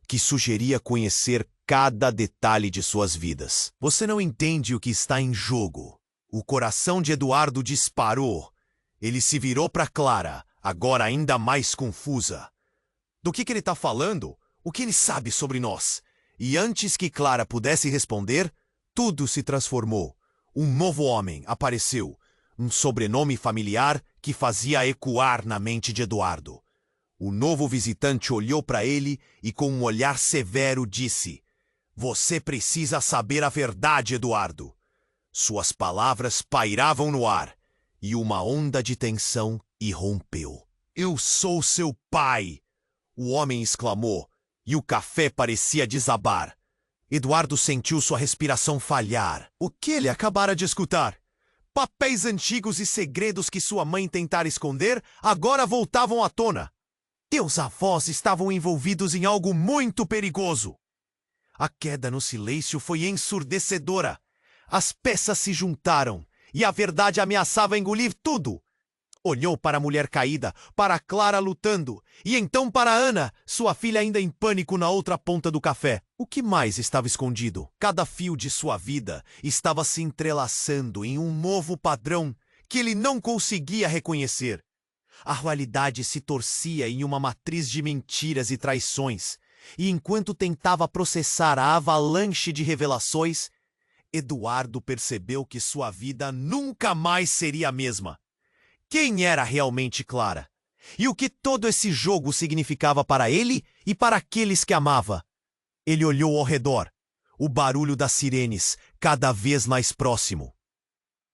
que sugeria conhecer cada detalhe de suas vidas. Você não entende o que está em jogo. O coração de Eduardo disparou. Ele se virou para Clara, agora ainda mais confusa. Do que ele está falando? O que ele sabe sobre nós? E antes que Clara pudesse responder, tudo se transformou. Um novo homem apareceu. Um sobrenome familiar que fazia ecoar na mente de Eduardo. O novo visitante olhou para ele e com um olhar severo disse: "Você precisa saber a verdade, Eduardo." Suas palavras pairavam no ar e uma onda de tensão irrompeu. "Eu sou seu pai!" o homem exclamou, e o café parecia desabar. Eduardo sentiu sua respiração falhar. O que ele acabara de escutar? Papéis antigos e segredos que sua mãe tentara esconder agora voltavam à tona. Teus avós estavam envolvidos em algo muito perigoso. A queda no silêncio foi ensurdecedora. As peças se juntaram e a verdade ameaçava engolir tudo. Olhou para a mulher caída, para Clara lutando, e então para Ana, sua filha ainda em pânico na outra ponta do café. O que mais estava escondido? Cada fio de sua vida estava se entrelaçando em um novo padrão que ele não conseguia reconhecer. A realidade se torcia em uma matriz de mentiras e traições, e enquanto tentava processar a avalanche de revelações, Eduardo percebeu que sua vida nunca mais seria a mesma. Quem era realmente Clara? E o que todo esse jogo significava para ele e para aqueles que amava? Ele olhou ao redor, o barulho das sirenes cada vez mais próximo.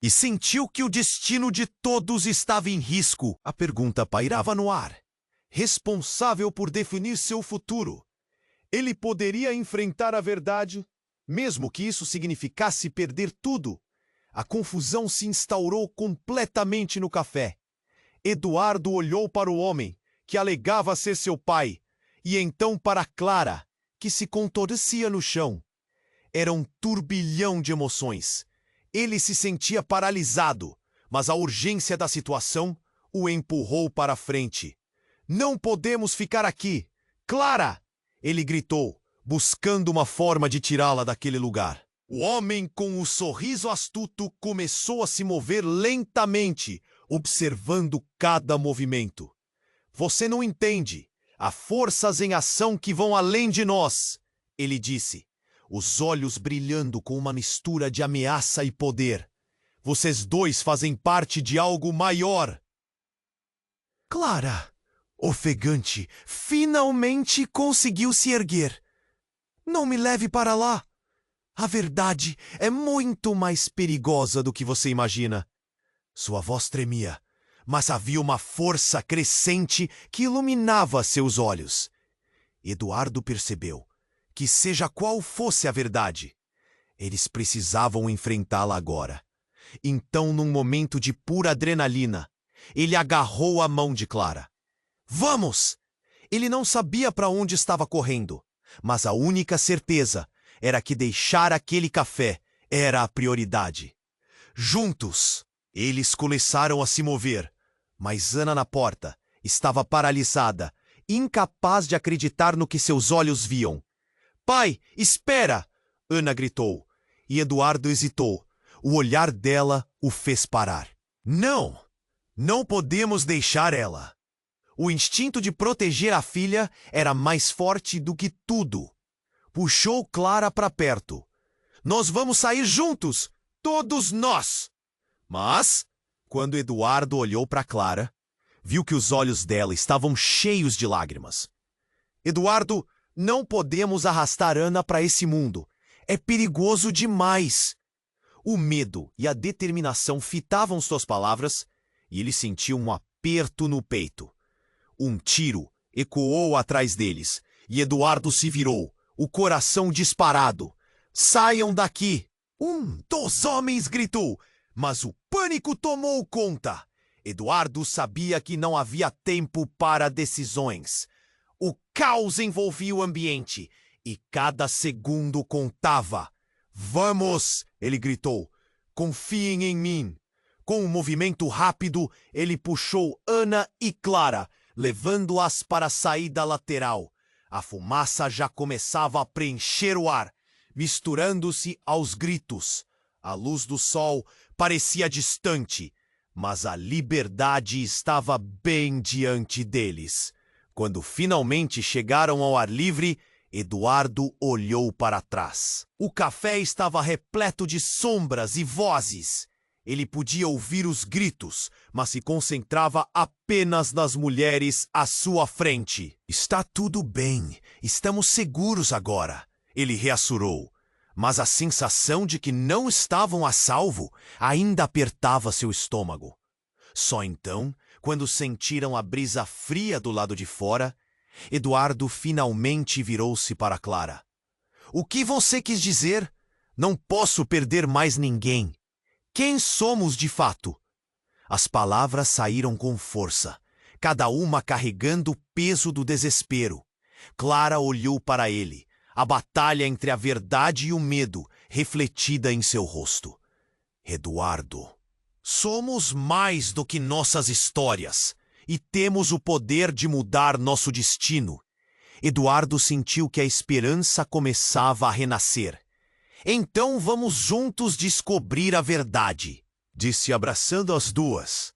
E sentiu que o destino de todos estava em risco. A pergunta pairava no ar. Responsável por definir seu futuro. Ele poderia enfrentar a verdade, mesmo que isso significasse perder tudo. A confusão se instaurou completamente no café. Eduardo olhou para o homem, que alegava ser seu pai, e então para Clara, que se contorcia no chão. Era um turbilhão de emoções. Ele se sentia paralisado, mas a urgência da situação o empurrou para a frente. "Não podemos ficar aqui! Clara!" ele gritou, buscando uma forma de tirá-la daquele lugar. O homem com o sorriso astuto começou a se mover lentamente, observando cada movimento. "Você não entende. Há forças em ação que vão além de nós", ele disse, os olhos brilhando com uma mistura de ameaça e poder. "Vocês dois fazem parte de algo maior." Clara, ofegante, finalmente conseguiu se erguer. "Não me leve para lá." A verdade é muito mais perigosa do que você imagina. Sua voz tremia, mas havia uma força crescente que iluminava seus olhos. Eduardo percebeu que, seja qual fosse a verdade, eles precisavam enfrentá-la agora. Então, num momento de pura adrenalina, ele agarrou a mão de Clara. Vamos! Ele não sabia para onde estava correndo, mas a única certeza era que deixar aquele café era a prioridade. Juntos, eles começaram a se mover, mas Ana na porta estava paralisada, incapaz de acreditar no que seus olhos viam. Pai, espera! Ana gritou, e Eduardo hesitou. O olhar dela o fez parar. Não! Não podemos deixar ela. O instinto de proteger a filha era mais forte do que tudo. Puxou Clara para perto. Nós vamos sair juntos, todos nós! Mas, quando Eduardo olhou para Clara, viu que os olhos dela estavam cheios de lágrimas. Eduardo, não podemos arrastar Ana para esse mundo. É perigoso demais. O medo e a determinação fitavam suas palavras e ele sentiu um aperto no peito. Um tiro ecoou atrás deles e Eduardo se virou, o coração disparado. Saiam daqui! Um dos homens gritou, mas o pânico tomou conta. Eduardo sabia que não havia tempo para decisões. O caos envolvia o ambiente e cada segundo contava. Vamos! Ele gritou. Confiem em mim. Com um movimento rápido, ele puxou Ana e Clara, levando-as para a saída lateral. A fumaça já começava a preencher o ar, misturando-se aos gritos. A luz do sol parecia distante, mas a liberdade estava bem diante deles. Quando finalmente chegaram ao ar livre, Eduardo olhou para trás. O café estava repleto de sombras e vozes. Ele podia ouvir os gritos, mas se concentrava apenas nas mulheres à sua frente. Está tudo bem, estamos seguros agora, ele reassurou. Mas a sensação de que não estavam a salvo ainda apertava seu estômago. Só então, quando sentiram a brisa fria do lado de fora, Eduardo finalmente virou-se para Clara. O que você quis dizer? Não posso perder mais ninguém. Quem somos de fato? As palavras saíram com força, cada uma carregando o peso do desespero. Clara olhou para ele, a batalha entre a verdade e o medo refletida em seu rosto. Eduardo, somos mais do que nossas histórias e temos o poder de mudar nosso destino. Eduardo sentiu que a esperança começava a renascer. Então vamos juntos descobrir a verdade, disse abraçando as duas.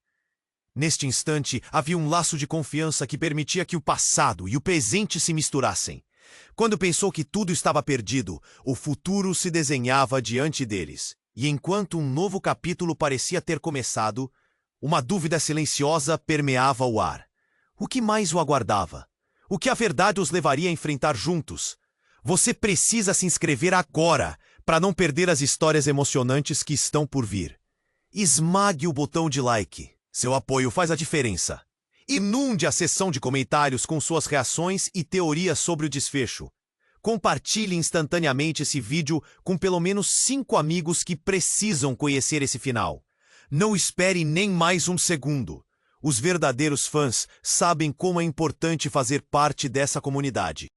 Neste instante, havia um laço de confiança que permitia que o passado e o presente se misturassem. Quando pensou que tudo estava perdido, o futuro se desenhava diante deles. E enquanto um novo capítulo parecia ter começado, uma dúvida silenciosa permeava o ar. O que mais o aguardava? O que a verdade os levaria a enfrentar juntos? Você precisa se inscrever agora para não perder as histórias emocionantes que estão por vir. Esmague o botão de like. Seu apoio faz a diferença. Inunde a seção de comentários com suas reações e teorias sobre o desfecho. Compartilhe instantaneamente esse vídeo com pelo menos 5 amigos que precisam conhecer esse final. Não espere nem mais um segundo. Os verdadeiros fãs sabem como é importante fazer parte dessa comunidade.